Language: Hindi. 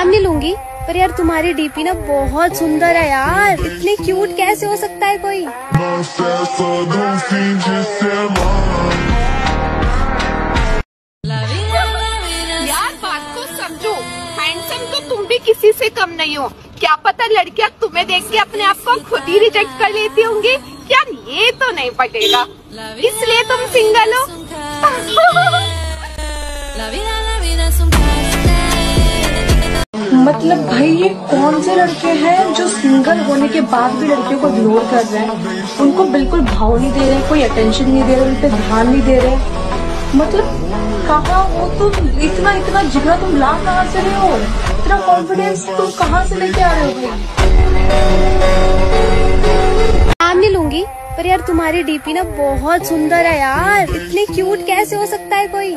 नाम नहीं लूंगी, पर यार तुम्हारी डीपी ना बहुत सुंदर है यार। इतनी क्यूट कैसे हो सकता है कोई। यार बात को समझो, हैंडसम तो तुम भी किसी से कम नहीं हो। क्या पता लड़कियां तुम्हें देख के अपने आप को खुद ही रिजेक्ट कर लेती होंगी। यार ये तो नहीं पटेगा, इसलिए तुम सिंगल हो। मतलब भाई ये कौन से लड़के हैं जो सिंगल होने के बाद भी लड़कियों को इग्नोर कर रहे हैं, उनको बिल्कुल भाव नहीं दे रहे, कोई अटेंशन नहीं दे रहे, उन पे ध्यान नहीं दे रहे। मतलब कहाँ हो तुम, इतना जिगरा तुम ला कहाँ से रहे हो, इतना कॉन्फिडेंस तुम कहाँ से लेके आ रहे हो। नाम नहीं लूंगी, पर यार तुम्हारी डीपी ना बहुत सुंदर है यार। इतनी क्यूट कैसे हो सकता है कोई।